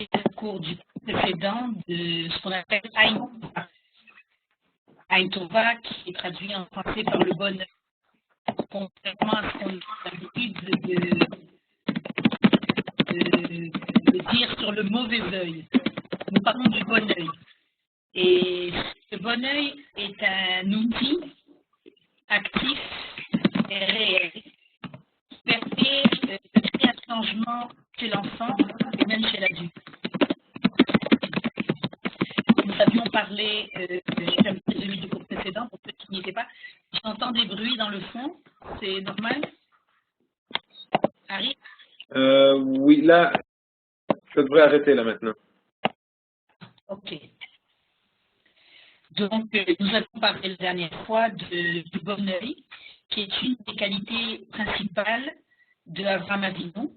au cours du précédent de ce qu'on appelle Aïn Tova, qui est traduit en français par le bonheur, contrairement à ce qu'on a l'habitude de dire sur le mauvais œil. Nous parlons du bon œil. Et ce bon œil est un outil actif et réel qui permet de créer un changement chez l'enfant et même chez l'adulte. Nous avions parlé, je fais un petit résumé du cours précédent pour ceux qui n'y étaient pas. J'entends des bruits dans le fond, c'est normal? Harry? Oui, là, ça devrait arrêter là maintenant. Ok. Donc, nous avons parlé la dernière fois du bon œil, qui est une des qualités principales de Avraham Avinu.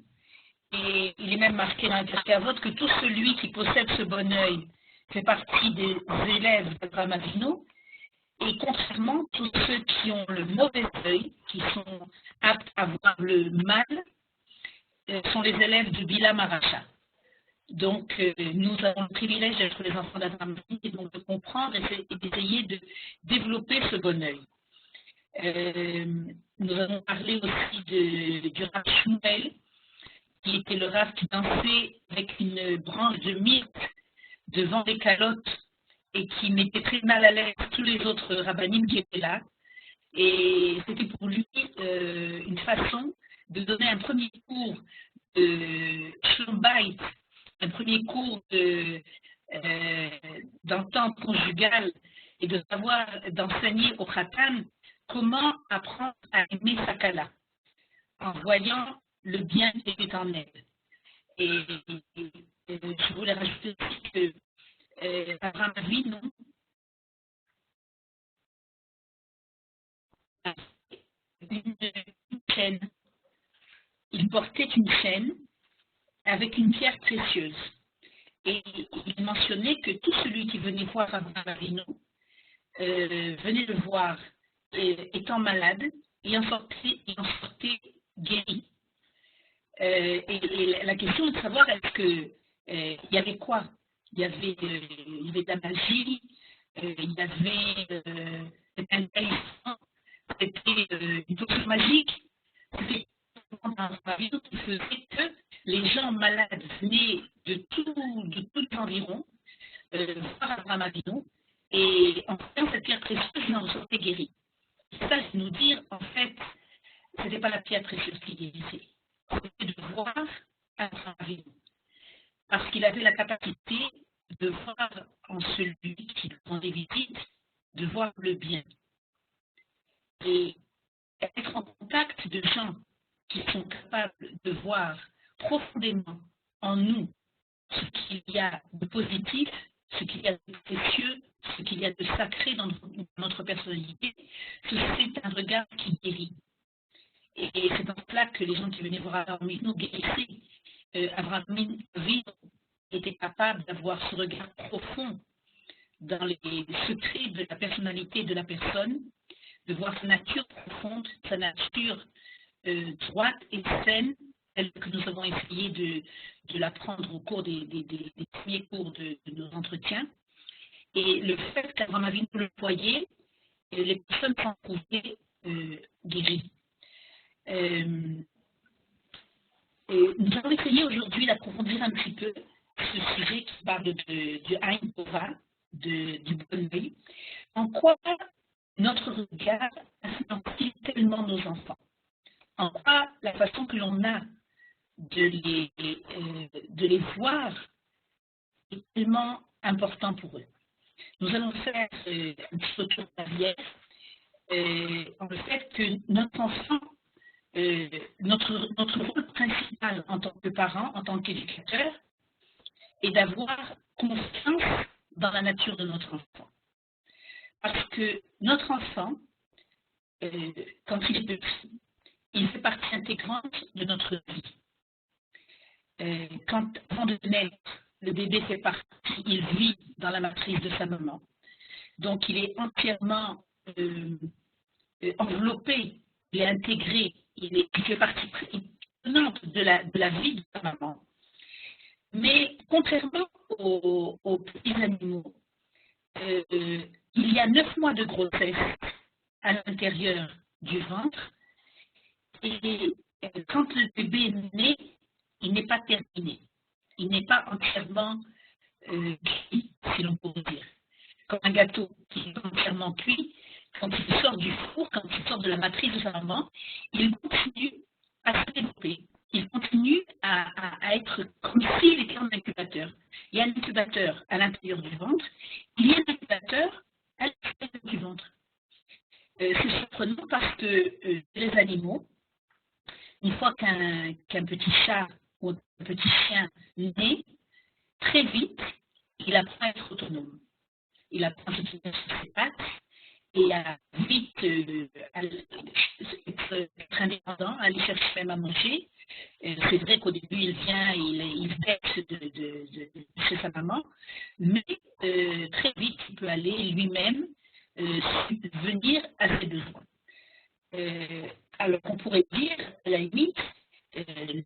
Et il est même marqué dans la Pirkei Avot que tout celui qui possède ce bon œil fait partie des élèves d'Avraham Avinu. Et contrairement, tous ceux qui ont le mauvais œil, qui sont aptes à voir le mal, sont les élèves de Bilam Aracha. Donc, nous avons le privilège d'être les enfants d'Abraham et donc de comprendre et d'essayer de développer ce bon œil. Nous avons parlé aussi du Rav Shmuel, qui était le Rav qui dansait avec une branche de myrte devant les calottes et qui mettait très mal à l'aise tous les autres rabbinim qui étaient là. Et c'était pour lui une façon de donner un premier cours de Shalom Bayit, un premier cours d'entente conjugale et de savoir d'enseigner au Khatan comment apprendre à aimer sa kala en voyant le bien qui était en elle. Et je voulais rajouter aussi que Abraham Avinu une chaîne. Il portait une chaîne avec une pierre précieuse. Et il mentionnait que tout celui qui venait voir Abraham Avinu venait le voir étant malade et en sortait guéri. Et la question est de savoir est-ce que il y avait quoi? Il y avait de la magie, il y avait un haïssement, c'était une potion magique. C'était un vidéo qui faisait que les gens malades venaient de tous les environs voir Abraham Avinu et en faisant cette pierre précieuse, ils en sortaient guéris. Ça, c'est nous dire, en fait, ce n'était pas la pierre précieuse qui guérissait, c'était de voir Abraham Avinu. Parce qu'il avait la capacité de voir en celui qui lui rendait visite, de voir le bien. Et être en contact de gens qui sont capables de voir profondément en nous ce qu'il y a de positif, ce qu'il y a de précieux, ce qu'il y a de sacré dans notre personnalité, c'est un regard qui guérit. Et c'est dans cela que les gens qui venaient voir Abraham Avinu guérissaient. Abraham Avinu était capable d'avoir ce regard profond dans les secrets de la personnalité de la personne, de voir sa nature profonde, sa nature droite et saine, telle que nous avons essayé de l'apprendre au cours des premiers cours de nos entretiens. Et le fait qu'Abraham Avinu le voyait, les personnes s'en trouvaient guéries. Nous allons essayer aujourd'hui d'approfondir un petit peu ce sujet qui parle du Aïn Tova, du bon œil. En quoi notre regard influence tellement nos enfants? En quoi la façon que l'on a de les voir est tellement important pour eux? Nous allons faire un petit retour d'arrière en le fait que notre enfant, notre rôle principal en tant que parent, en tant qu'éducateur, est d'avoir confiance dans la nature de notre enfant. Parce que notre enfant, quand il est petit, il fait partie intégrante de notre vie. Avant de naître, le bébé fait partie, il vit dans la matrice de sa maman. Donc il est entièrement enveloppé, il est intégré, il fait partie prenante de la vie de sa maman. Mais contrairement aux petits animaux, il y a 9 mois de grossesse à l'intérieur du ventre et quand le bébé est né, il n'est pas terminé. Il n'est pas entièrement cuit, si l'on peut dire. Comme un gâteau qui est entièrement cuit, quand il sort du four, quand il sort de la matrice de sa maman, il continue à se développer. Il continue à être comme s'il était en incubateur. Il y a un incubateur à l'intérieur du ventre, il y a un incubateur à l'extérieur du ventre. C'est surprenant parce que les animaux, une fois qu'un petit chat ou un petit chien naît, très vite, il apprend à être autonome. Il apprend à se tenir sur ses pattes et à vite être indépendant, aller chercher même à manger. C'est vrai qu'au début, il vient, il baisse de chez sa maman, mais très vite, il peut aller lui-même subvenir à ses besoins. Alors on pourrait dire, à la limite, le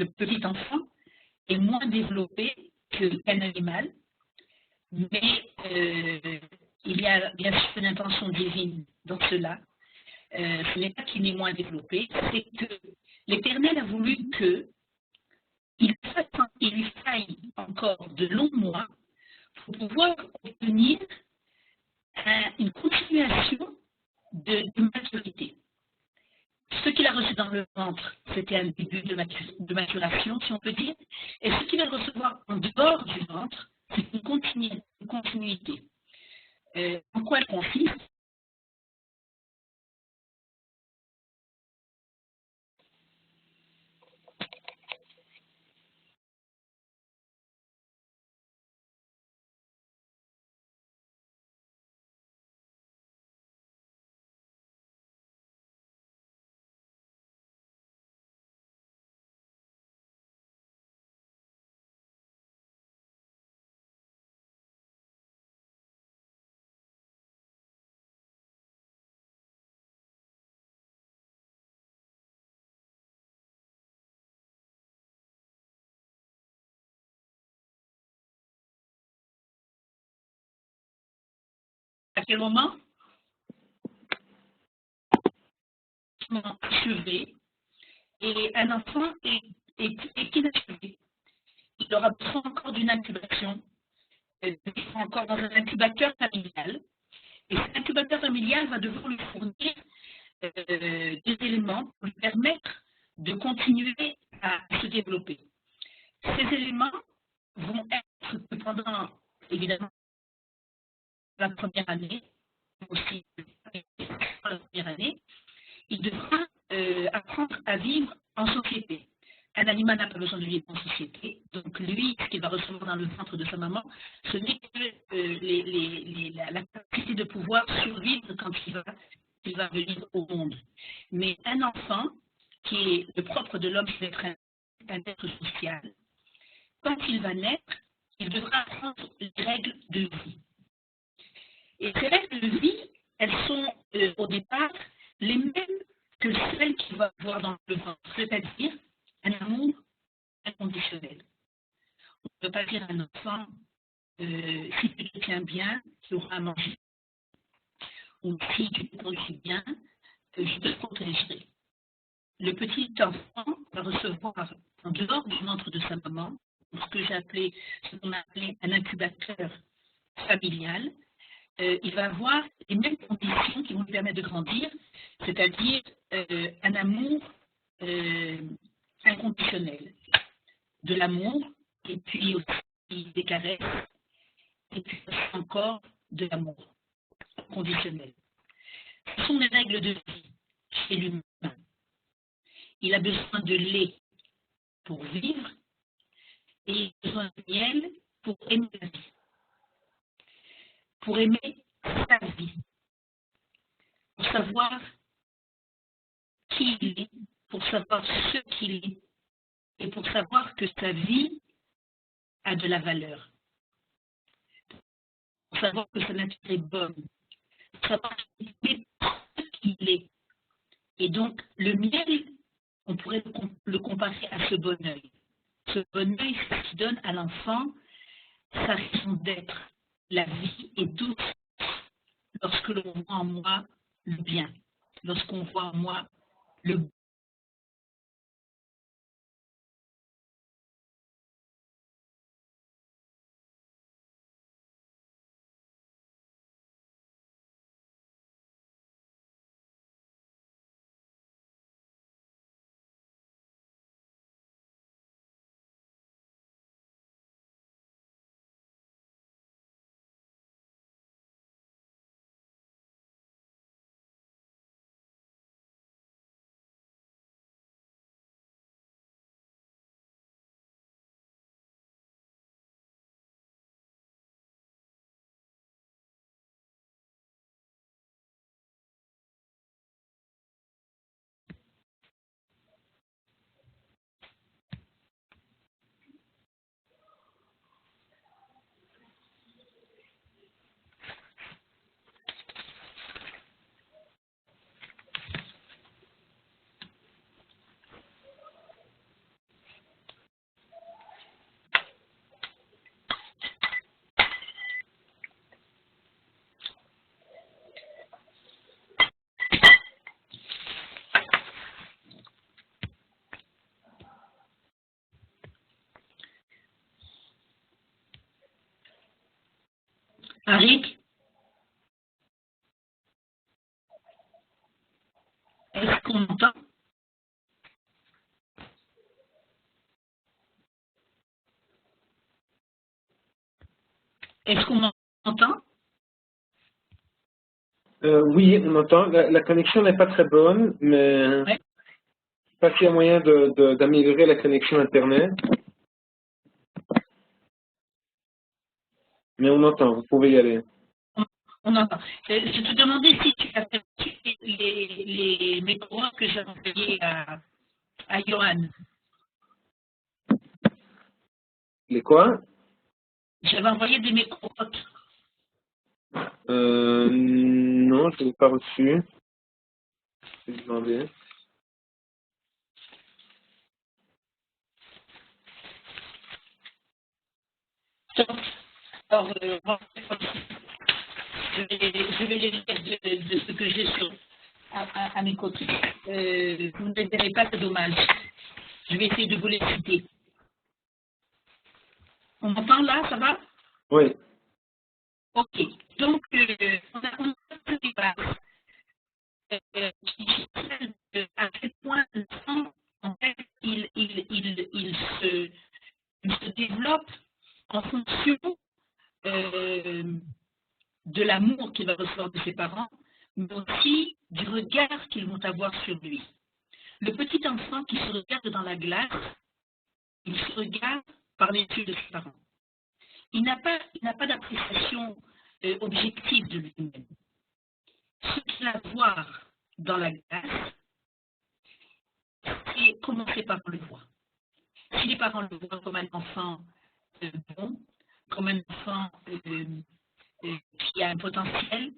petit enfant est moins développé qu'un animal, mais il y a bien sûr une intention divine dans cela. Ce n'est pas qu'il est moins développé, c'est que l'Éternel a voulu qu'il lui faille encore de longs mois pour pouvoir obtenir une continuation de maturité. Ce qu'il a reçu dans le ventre, c'était un début de maturation, si on peut dire, et ce qu'il va recevoir en dehors du ventre, c'est une continuité. En quoi elle consiste? À quel moment? Achevé. Et un enfant est inachevé. Il aura besoin encore d'une incubation. Il sera encore dans un incubateur familial. Et cet incubateur familial va devoir lui fournir des éléments pour lui permettre de continuer à se développer. Ces éléments vont être que pendant, évidemment, la première année, aussi la première année, il devra apprendre à vivre en société. Un animal n'a pas besoin de vivre en société, donc lui, ce qu'il va recevoir dans le ventre de sa maman, ce n'est que la capacité de pouvoir survivre quand il va venir au monde. Mais un enfant, qui est le propre de l'homme, c'est d'être un être social, quand il va naître, il devra apprendre les règles de vie. Et ces règles de vie, elles sont au départ les mêmes que celles qu'il va avoir dans le ventre, c'est-à-dire un amour inconditionnel. On ne peut pas dire à un enfant, si tu te tiens bien, tu auras à manger. Ou si tu te conduis bien, je te protégerai. Le petit enfant va recevoir en dehors du ventre de sa maman ce qu'on a appelé un incubateur familial. Il va avoir les mêmes conditions qui vont lui permettre de grandir, c'est-à-dire un amour inconditionnel, de l'amour, et puis aussi des caresses, et puis encore de l'amour conditionnel. Ce sont des règles de vie chez l'humain. Il a besoin de lait pour vivre, et il a besoin de miel pour aimer la vie. Pour aimer sa vie, pour savoir qui il est, pour savoir ce qu'il est, et pour savoir que sa vie a de la valeur, pour savoir que sa nature est bonne, pour savoir qu'il est ce qu'il est. Et donc, le miel, on pourrait le comparer à ce bon œil. Ce bonheur, c'est ce qui donne à l'enfant sa raison d'être. La vie est douce lorsque l'on voit en moi le bien, lorsqu'on voit en moi le bien. Arik, est-ce qu'on entend? Est-ce qu'on m'entend? Oui, on entend. La connexion n'est pas très bonne, mais Ouais. pas qu'il y a moyen d'améliorer la connexion Internet. Mais on entend, vous pouvez y aller. On entend. Je te demandais si tu avais reçu les métros que j'ai envoyés à Johan. Les quoi? J'avais envoyé des métros. Non, je ne l'ai pas reçu. Je vais demander. Alors, je vais les lire de ce que j'ai à mes côtés. Vous ne verrez pas, c'est dommage. Je vais essayer de vous les citer. On m'entend là, ça va? Oui. Ok. Donc, on a un débat qui dit à quel point l'enfant, en fait, il se développe en fonction de l'amour qu'il va recevoir de ses parents, mais aussi du regard qu'ils vont avoir sur lui. Le petit enfant qui se regarde dans la glace, il se regarde par les yeux de ses parents. Il n'a pas d'appréciation objective de lui-même. Ce qu'il a à voir dans la glace, c'est comment ses parents le voient. Si les parents le voient comme un enfant bon, comme un enfant qui a un potentiel,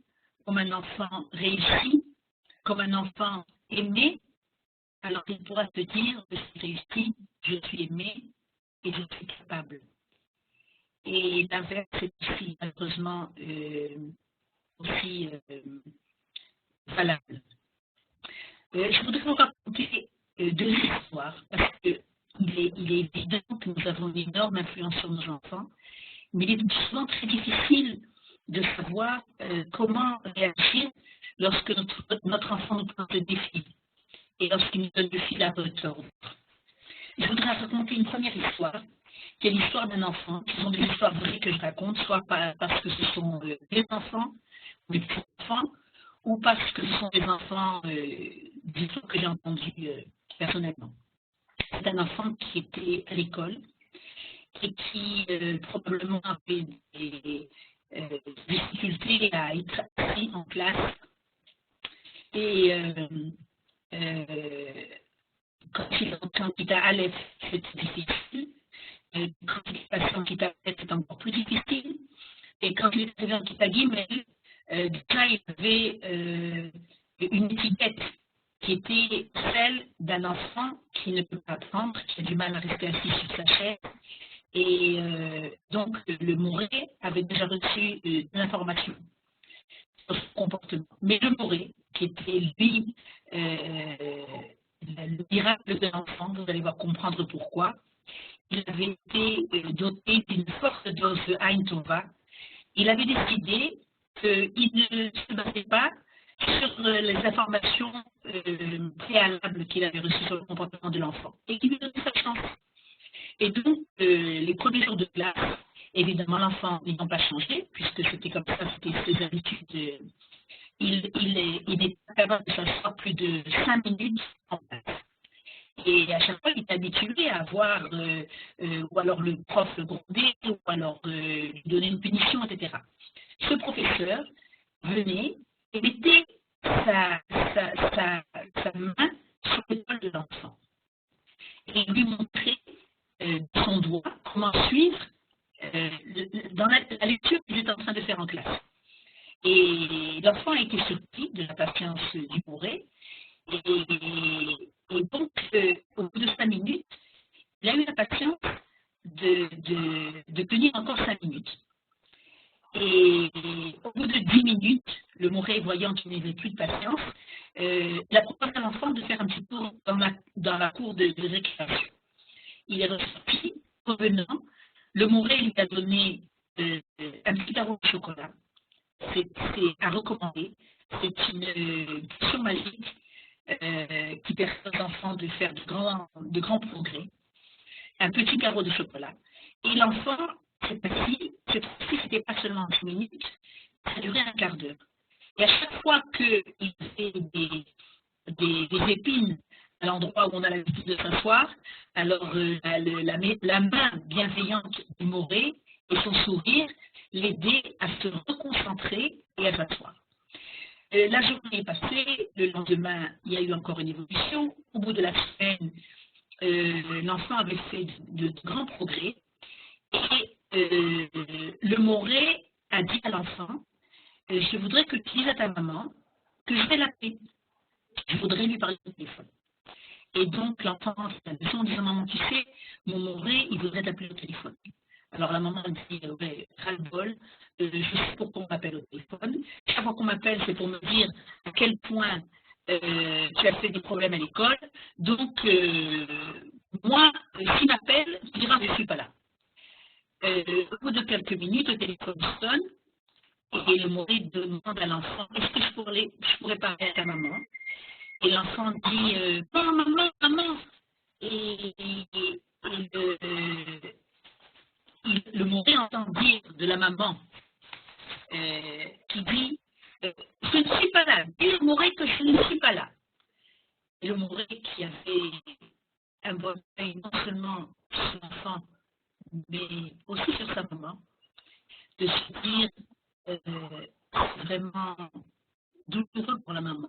comme un enfant réussi, comme un enfant aimé, alors il pourra se dire, je suis réussi, je suis aimé et je suis capable. Et l'inverse est aussi, malheureusement, aussi valable. Je voudrais vous raconter deux histoires, parce qu'il est évident que nous avons une énorme influence sur nos enfants, mais il est souvent très difficile de savoir comment réagir lorsque notre enfant nous pose le défi et lorsqu'il nous donne le fil à retordre. Je voudrais raconter une première histoire, qui est l'histoire d'un enfant, qui sont des histoires vraies que je raconte, soit parce que ce sont des enfants, ou des enfants, ou parce que ce sont des enfants d'histoires que j'ai entendues personnellement. C'est un enfant qui était à l'école et qui probablement avait des difficultés à être assis en classe. Et quand il est entré en kita Aleph, c'était difficile. Quand il est passé en kita Aleph, c'était encore plus difficile. Et quand il est arrivé en kita Gimel, déjà il avait une étiquette qui était celle d'un enfant qui ne peut pas apprendre, qui a du mal à rester assis sur sa chaise. Et donc, le Moré avait déjà reçu de l'information sur son comportement. Mais le Moré, qui était lui, le miracle de l'enfant, vous allez voir comprendre pourquoi, il avait été doté d'une forte dose de Ain Tova. Il avait décidé qu'il ne se basait pas sur les informations préalables qu'il avait reçues sur le comportement de l'enfant et qu'il lui donnait sa chance. Et donc, les premiers jours de classe, évidemment, l'enfant n'ayant pas changé, puisque c'était comme ça, c'était ses habitudes, il n'est pas capable de s'asseoir plus de 5 minutes en classe. Et à chaque fois, il est habitué à voir, ou alors le prof le gronder, ou alors lui donner une punition, etc. Ce professeur venait et mettait sa main sur l'épaule de l'enfant et lui montrait son doigt comment suivre dans la lecture qu'il était en train de faire en classe. Et l'enfant a été surpris de la patience du bourré. Et donc, au bout de 5 minutes, il a eu la patience de tenir encore 5 minutes. Et au bout de 10 minutes, le Moré, voyant qu'il n'avait plus de patience, il a proposé à l'enfant de faire un petit tour dans la cour de récréation. Il est ressorti, revenant, le Moré lui a donné un petit carreau de chocolat. C'est à recommander. C'est une potion magique qui permet aux enfants de faire de grands progrès. Un petit carreau de chocolat. Et l'enfant, cette fois-ci, c'était pas seulement 10 minutes, ça a duré un quart d'heure. Et à chaque fois qu'il fait des épines à l'endroit où on a l'habitude de s'asseoir, alors la main bienveillante du Moré et son sourire l'aidaient à se reconcentrer et à s'asseoir. La journée est passée, le lendemain, il y a eu encore une évolution. Au bout de la semaine, l'enfant avait fait de grands progrès. Et le Moré a dit à l'enfant, je voudrais que tu dises à ta maman que je vais l'appeler. Je voudrais lui parler au téléphone. Et donc l'enfant s'est amusé en disant, maman, tu sais, mon Moré, il voudrait t'appeler au téléphone. Alors la maman dit, ouais, ras-le-bol, je sais pourquoi on m'appelle au téléphone. Chaque fois qu'on m'appelle, c'est pour me dire à quel point tu as fait des problèmes à l'école. Donc, moi, s'il m'appelle, je dirai, je ne suis pas là. Au bout de quelques minutes, le téléphone sonne et le Moré demande à l'enfant, est-ce que je pourrais parler à ta maman? Et l'enfant dit, non, maman, maman. Et le Moré entend dire de la maman qui dit, je ne suis pas là. Dis le Moré que je ne suis pas là. Et le Moré qui avait un bon œil non seulement sur l'enfant, mais aussi sur sa maman, de se dire, c'est vraiment douloureux pour la maman.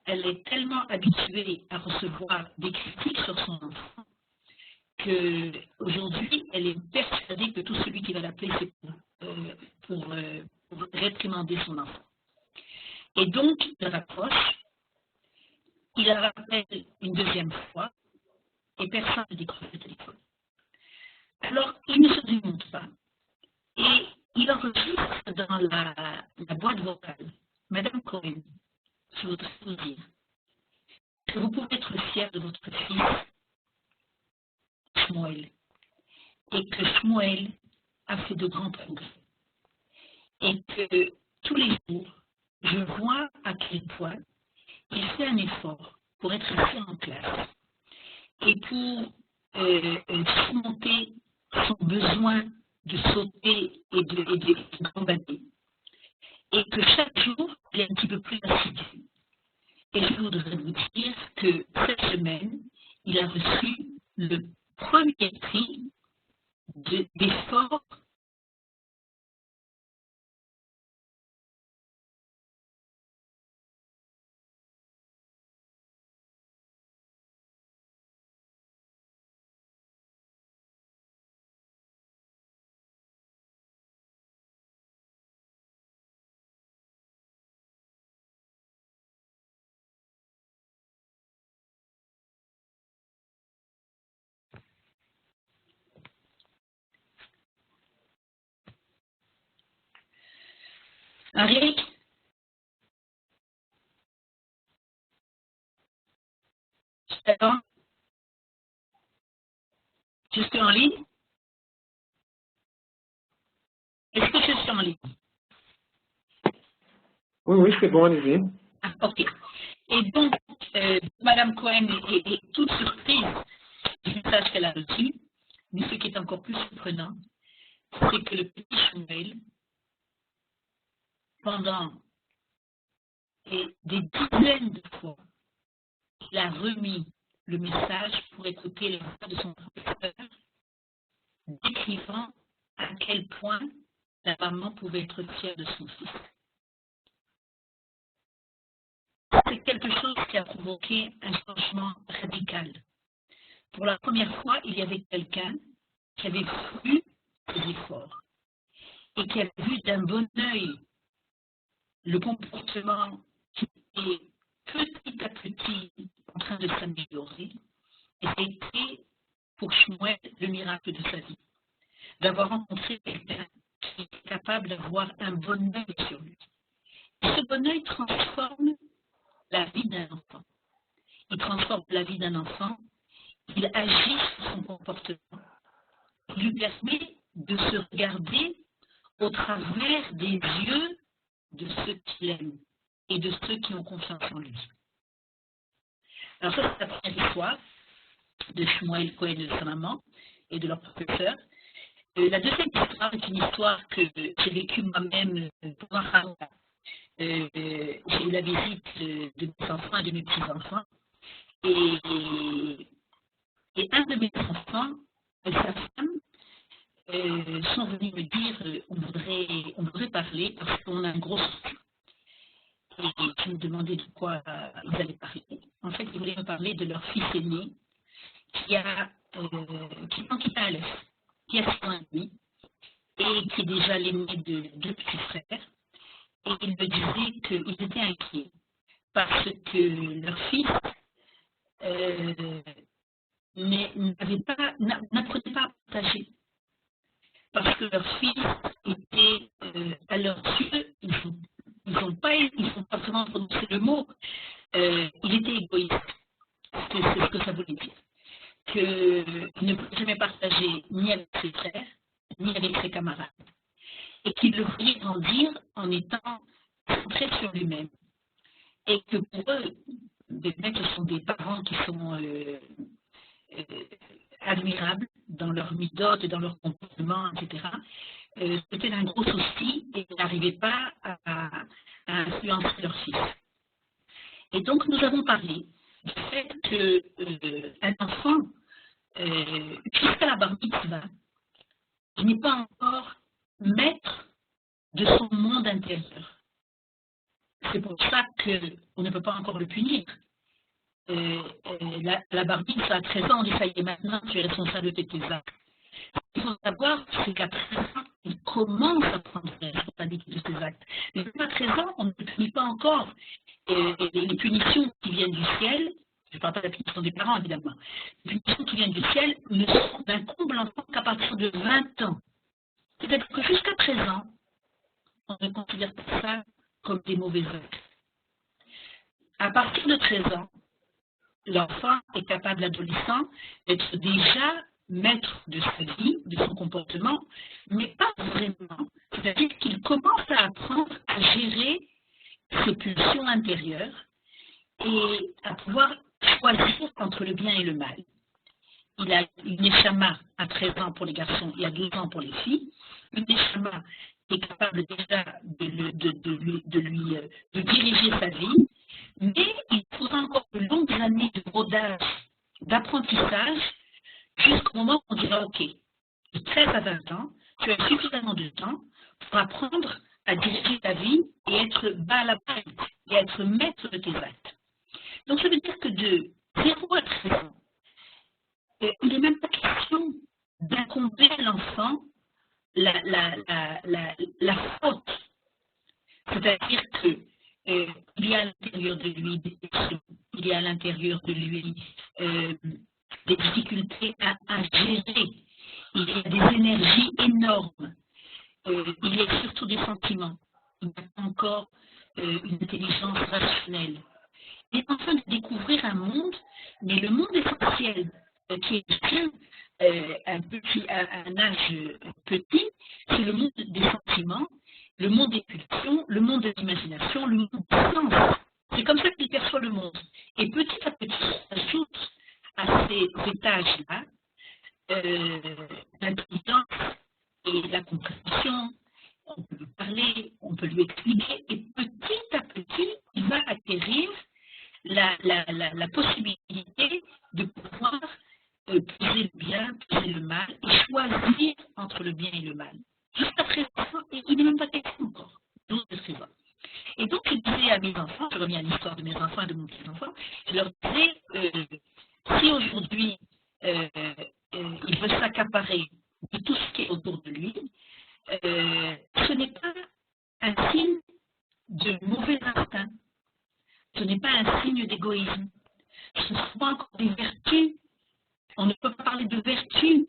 Elle est tellement habituée à recevoir des critiques sur son enfant qu'aujourd'hui, elle est persuadée que tout celui qui va l'appeler, c'est pour réprimander son enfant. Et donc, il rapproche, il la rappelle une deuxième fois, et personne ne décroche le téléphone. Alors, il ne se démonte pas, et il enregistre dans la boîte vocale, Madame Cohen, je voudrais vous dire que vous pouvez être fier de votre fils, Shmuel, et que Shmuel a fait de grands progrès. Et que tous les jours, je vois à quel point il fait un effort pour être assis en classe et pour surmonter son besoin de sauter et de gambader. Et que chaque jour, il est un petit peu plus assidu. Et je voudrais vous dire que cette semaine, il a reçu le premier prix d'effort Henri, je t'attends. Je suis en ligne. Est-ce que je suis en ligne? Oui, oui, c'est bon, allez-y. Ah, ok. Et donc, Madame Cohen est toute surprise du message qu'elle a reçu, mais ce qui est encore plus surprenant, c'est que le petit Shmuel, pendant des dizaines de fois, il a remis le message pour écouter les voix de son professeur, décrivant à quel point la maman pouvait être fière de son fils. C'est quelque chose qui a provoqué un changement radical. Pour la première fois, il y avait quelqu'un qui avait vu ses efforts et qui avait vu d'un bon œil le comportement qui est petit à petit en train de s'améliorer. Et c'était pour Shmuel le miracle de sa vie, d'avoir rencontré quelqu'un qui est capable d'avoir un bon œil sur lui. Et ce bon œil transforme la vie d'un enfant. Il transforme la vie d'un enfant, il agit sur son comportement, il lui permet de se regarder au travers des yeux de ceux qu'il aime et de ceux qui ont confiance en lui. Alors ça, c'est la première histoire de Shmuel Cohen et de sa maman et de leur professeur. La deuxième histoire est une histoire que j'ai vécue moi-même pendant Hanouka. J'ai eu la visite de mes enfants et de mes petits-enfants. Et un de mes enfants et sa femme sont venus me dire on voudrait parler parce qu'on a un gros souci. Et je me demandais de quoi ils allaient parler. En fait, ils voulaient me parler de leur fils aîné qui est en Kitale, qui a 6 ans et demi, et qui est déjà l'aîné de 2 petits frères. Et ils me disaient qu'ils étaient inquiets parce que leur fils n'apprenait pas à partager. Parce que leur fils était, à leurs yeux, ils n'ont pas vraiment prononcé le mot, il était égoïste. C'est ce que ça voulait dire. Qu'il ne pouvait jamais partager ni avec ses frères, ni avec ses camarades. Et qu'il le voulait grandir en étant centré sur lui-même. Et que pour eux, des mecs qui sont des parents qui sont admirables dans leur midote, dans leur comportement, etc. C'était un gros souci et ils n'arrivaient pas à influencer leur fils. Et donc nous avons parlé du fait qu'un enfant, jusqu'à la bar mitzvah, n'est pas encore maître de son monde intérieur. C'est pour ça qu'on ne peut pas encore le punir. La bar mitzvah à 13 ans, on dit ça y est, maintenant tu es responsable de tes actes. Il faut savoir, c'est qu'à 13 ans, il commence à prendre la responsabilité de ses actes. Mais à 13 ans, on ne punit pas encore. Les punitions qui viennent du ciel, je ne parle pas de la punition des parents évidemment, les punitions qui viennent du ciel ne n'incombent l'enfant qu'à partir de 20 ans. C'est-à-dire que jusqu'à 13 ans, on ne considère pas ça comme des mauvais actes. À partir de 13 ans, l'enfant est capable, l'adolescent, d'être déjà maître de sa vie, de son comportement, mais pas vraiment. C'est-à-dire qu'il commence à apprendre à gérer ses pulsions intérieures et à pouvoir choisir entre le bien et le mal. Il a une neshama à 13 ans pour les garçons et à 12 ans pour les filles. Une neshama qui est capable déjà de diriger sa vie, mais il faudra encore de longues années de rodage, d'apprentissage, jusqu'au moment où on dira, ok, de 13 à 20 ans, tu as suffisamment de temps pour apprendre à diriger ta vie et être bas à la base, et être maître de tes actes. Donc ça veut dire que de 0 à 13 ans, il n'est même pas question d'incomber à l'enfant la faute. C'est-à-dire qu'il y a à l'intérieur de lui des questions, il y a à l'intérieur de lui des difficultés à gérer, il y a des énergies énormes, il y a surtout des sentiments, il n'a pas encore une intelligence rationnelle. Il est en train de découvrir un monde, mais le monde essentiel qui est bien à un âge petit, c'est le monde des sentiments, le monde des pulsions, le monde de l'imagination, le monde du sens. C'est comme ça qu'il perçoit le monde. Et petit à petit, ajoute à ces étages-là l'intelligence et la compréhension. On peut lui parler, on peut lui expliquer, et petit à petit, il va acquérir la possibilité de pouvoir peser le bien, peser le mal, et choisir entre le bien et le mal. Jusqu'à présent, il n'est même pas question encore, 12 de 13 ans. Et donc, je disais à mes enfants, je reviens à l'histoire de mes enfants et de mon petit-enfant, je leur disais, si aujourd'hui, il veut s'accaparer de tout ce qui est autour de lui, ce n'est pas un signe de mauvais instinct, ce n'est pas un signe d'égoïsme, ce sont encore des vertus. On ne peut pas parler de vertus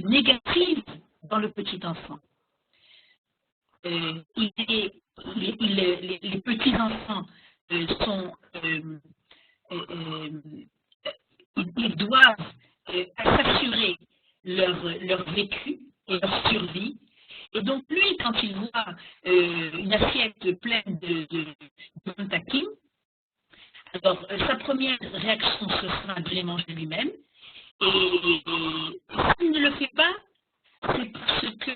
négatives dans le petit enfant. Les petits-enfants ils doivent s'assurer leur vécu et leur survie. Et donc lui, quand il voit une assiette pleine de taquines, alors sa première réaction ce sera de les manger lui-même. Et s'il ne le fait pas, c'est parce que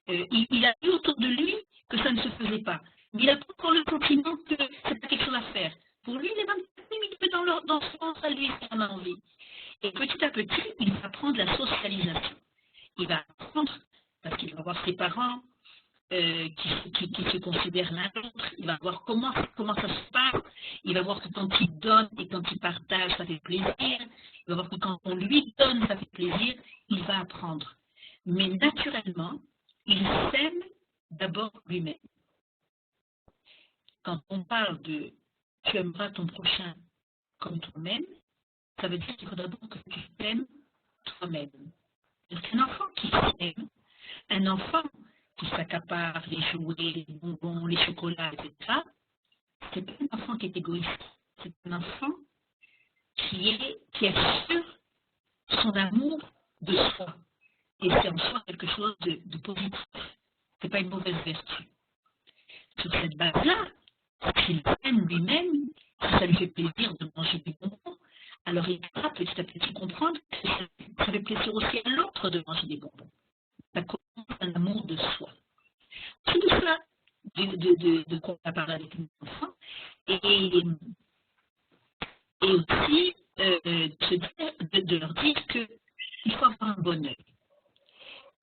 il a vu autour de lui que ça ne se faisait pas. Mais il n'a pas encore le sentiment que c'est pas quelque chose à faire. Pour lui, les 24 minutes dans ce sens à lui, ça en a envie. Et petit à petit, il va apprendre la socialisation. Il va apprendre, parce qu'il va voir ses parents qui se considèrent l'un l'autre, il va voir comment ça se passe, il va voir que quand il donne et quand il partage, ça fait plaisir, il va voir que quand on lui donne, ça fait plaisir, il va apprendre. Mais naturellement, il s'aime d'abord lui-même. Quand on parle de « tu aimeras ton prochain comme toi-même », ça veut dire qu'il faut d'abord que tu t'aimes toi-même. Un enfant qui s'aime, un enfant qui s'accapare les jouets, les bonbons, les chocolats, etc., c'est pas un enfant qui est égoïste. C'est un enfant qui assure son amour de soi. Et c'est en soi quelque chose de positif. C'est pas une mauvaise vertu. Sur cette base-là, s'il aime lui-même, si ça lui fait plaisir de manger des bonbons, alors il va petit à petit comprendre que ça fait plaisir aussi à l'autre de manger des bonbons. Ça commence un amour de soi. C'est tout cela de quoi on a parlé avec mes enfants. Et aussi de leur dire qu'il faut avoir un bon œil.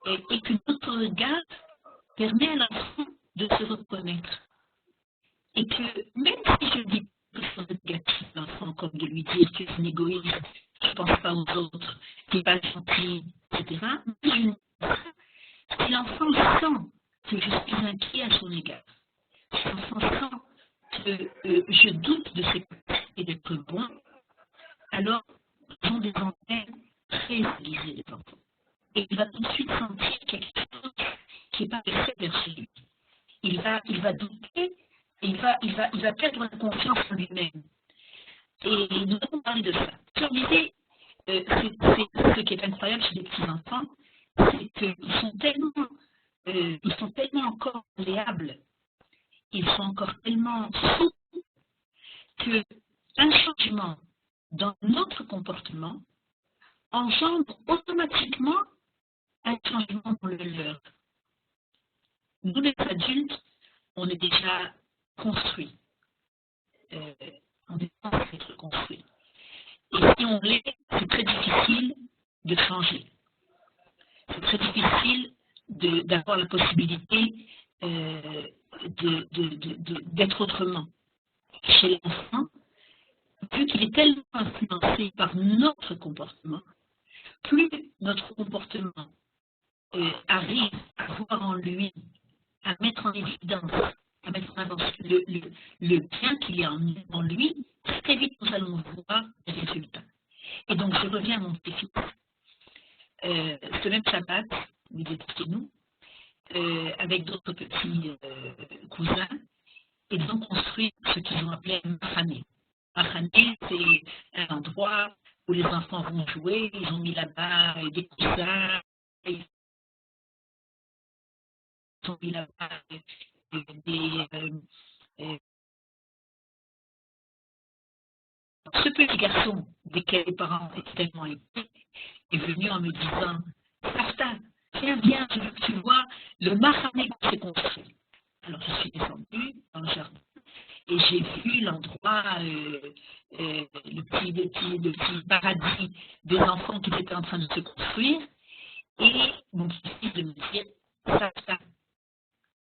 Et que notre regard permet à l'enfant de se reconnaître. Et que même si je dis quelque chose de négatif à l'enfant, comme de lui dire que c'est un égoïste, je ne pense pas aux autres, qu'il n'est pas gentil, etc., si l'enfant sent que je suis inquiet à son égard, si l'enfant sent que je doute de ses capacités d'être bon, alors ils ont des antennes très aiguisées, les enfants. Et il va tout de suite sentir quelque chose qui n'est pas fait vers lui. Il va douter, et il va perdre la confiance en lui-même. Et nous avons parlé de ça. Je disais, ce qui est incroyable chez les petits-enfants, c'est qu'ils sont tellement encore malléables, ils sont encore tellement souples qu'un changement dans notre comportement engendre automatiquement un changement dans le leur. Nous, les adultes, on est déjà construits. On est censé être construits. Et si on l'est, c'est très difficile de changer. C'est très difficile d'avoir la possibilité d'être autrement. Chez l'enfant, vu qu'il est tellement influencé par notre comportement, plus notre comportement arrive à voir en lui, à mettre en évidence, à mettre en avant le bien qu'il y a en lui, très vite nous allons voir les résultats. Et donc je reviens à mon petit-fils. Ce même Shabbat, il était chez nous, avec d'autres petits cousins. Ils ont construit ce qu'ils ont appelé un mahané. Mahané, c'est un endroit où les enfants vont jouer. Ils ont mis là-bas des coussins, ils ont mis là-bas des... ce petit garçon, desquels les parents étaient tellement épais, est venu en me disant « Safta, viens, je veux que tu vois le mahané qui s'est construit. » Alors je suis descendue dans le jardin et j'ai vu l'endroit, le petit paradis des enfants qui étaient en train de se construire, et mon petit-fils de me dire Safta,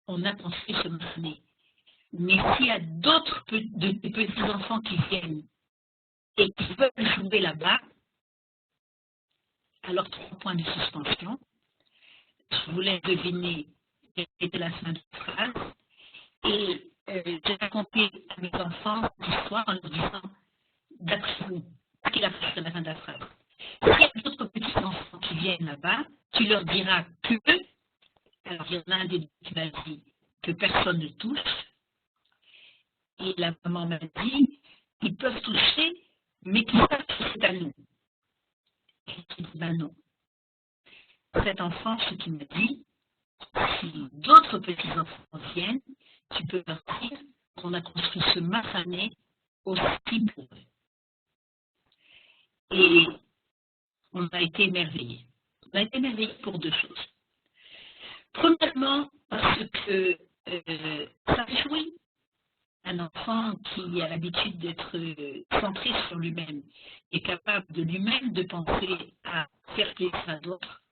on a construit ce mahané. Mais s'il y a d'autres petits enfants qui viennent et qui veulent jouer là-bas, alors 3 points de suspension. Je voulais deviner quelle était la fin de la phrase. Et j'ai raconté à mes enfants l'histoire en leur disant, d'après vous, quelle est la fin de la phrase? S'il y a d'autres petits enfants qui viennent là-bas, tu leur diras que, alors il y en a un des deux qui m'a dit que personne ne touche, et la maman m'a dit, ils peuvent toucher, mais qu'ils savent que c'est à nous. Et j'ai dit, ben non. Cet enfant, ce qu'il m'a dit, si d'autres petits-enfants viennent, tu peux leur dire qu'on a construit ce mahané aussi pour eux. Et on a été émerveillés. On a été émerveillés pour 2 choses. Premièrement, parce que ça réjouit un enfant qui a l'habitude d'être centré sur lui-même et capable de lui-même de penser à faire plaisir à d'autres,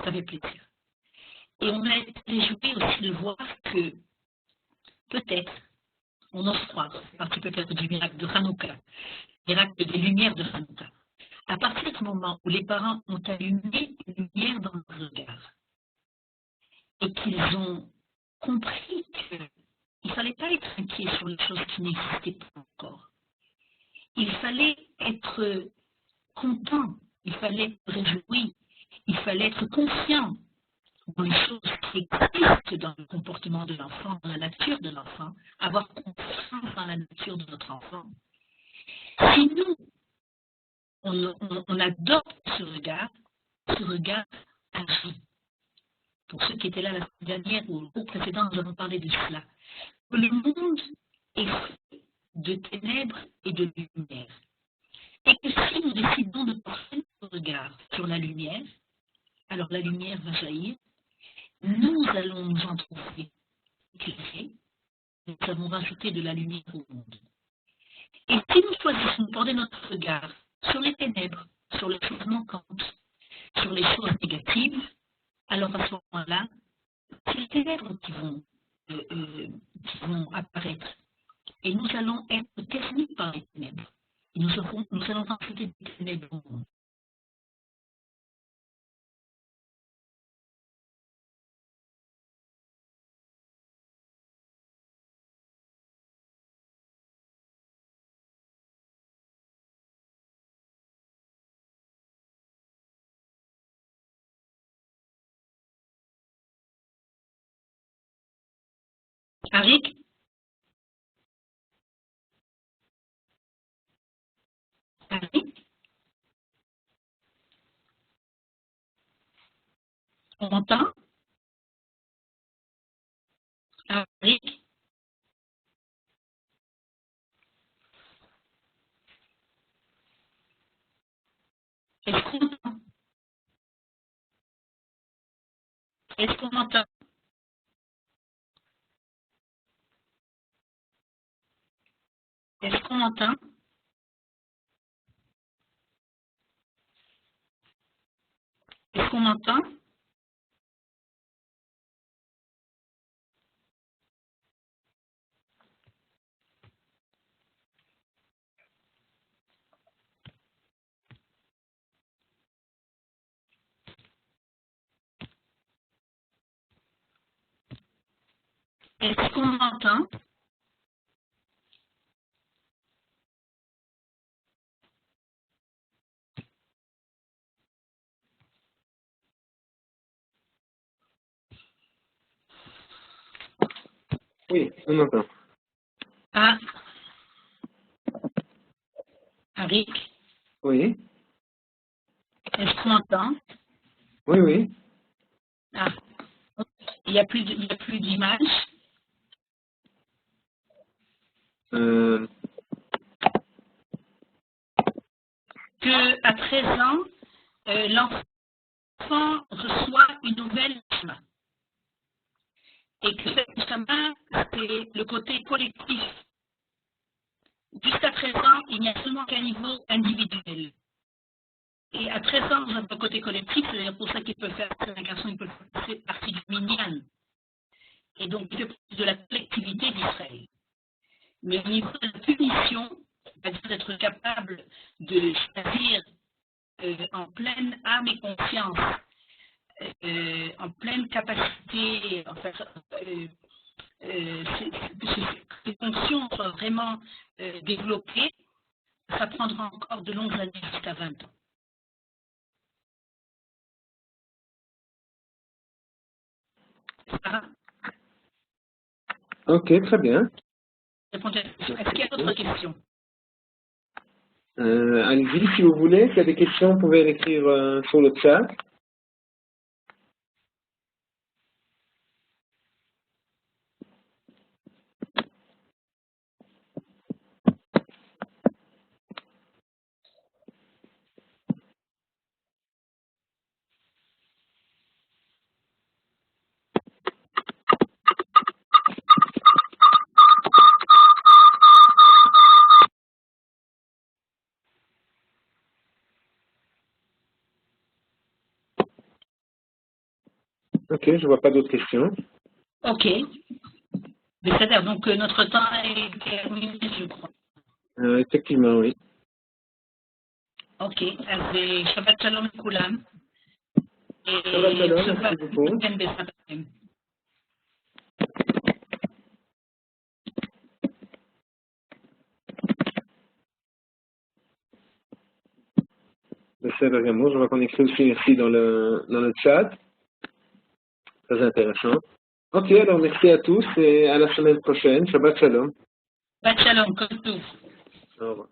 ça fait plaisir. Et on a été réjouis aussi de voir que peut-être, on ose croire, c'est partie peut-être du miracle de Hanouka, miracle des lumières de Hanouka. À partir du moment où les parents ont allumé une lumière dans leur regard et qu'ils ont compris qu'il ne fallait pas être inquiet sur les choses qui n'existaient pas encore. Il fallait être content, il fallait être réjoui, il fallait être conscient dans les choses qui existent dans le comportement de l'enfant, dans la nature de l'enfant, avoir confiance dans la nature de notre enfant. Si nous, on adopte ce regard agit. Pour ceux qui étaient là la semaine dernière ou au cours précédent, nous avons parlé de cela. Le monde est fait de ténèbres et de lumière. Et que si nous décidons de porter notre regard sur la lumière, alors la lumière va jaillir, nous allons nous en trouver éclairés, nous allons rajouter de la lumière au monde. Et si nous choisissons de porter notre regard sur les ténèbres, sur les choses manquantes, sur les choses négatives, alors à ce moment-là, c'est les ténèbres qui vont apparaître. Et nous allons être ternis par les ténèbres. Et nous allons rajouter des ténèbres au monde. Arik, on m'entend? Arik, est-ce qu'on m'entend? Est-ce qu'on m'entend? Est-ce qu'on m'entend? Est-ce qu'on m'entend? Est-ce qu'on m'entend? Oui, on entend. Ah, Arik, Oui, est-ce qu'on m'entend? oui, oui. Ah, il n'y a plus d'image. Euh, Que à 13 ans, l'enfant reçoit une nouvelle neshama. Et que cette neshama, c'est le côté collectif. Jusqu'à 13 ans, il n'y a seulement qu'un niveau individuel. Et à 13 ans, dans un côté collectif, c'est d'ailleurs pour ça qu'il peut faire, un garçon, il peut faire partie du minyan. Et donc, il fait partie de la collectivité d'Israël. Mais au niveau de la punition, c'est-à-dire d'être capable de choisir en pleine âme et conscience, en pleine capacité, en fait, ces fonctions sont vraiment développées, ça prendra encore de longues années jusqu'à 20 ans. Sarah, ok, très bien. répondez à la question. Est-ce qu'il y a d'autres questions? Allez-y, si vous voulez. S'il y a des questions, vous pouvez l'écrire sur le chat. Ok, je ne vois pas d'autres questions. Ok. Mais c'est-à-dire donc notre temps est terminé, je crois. Effectivement, oui. Ok. אז שבת שלום לכולם. Shabbat shalom, merci beaucoup. כן, בעזרת השם. Besséder Gamour, je vois qu'on écrit aussi merci dans le chat. Très intéressant. Ok, alors merci à tous et à la semaine prochaine. Shabbat shalom. שבת שלום, כל טוב. Au revoir.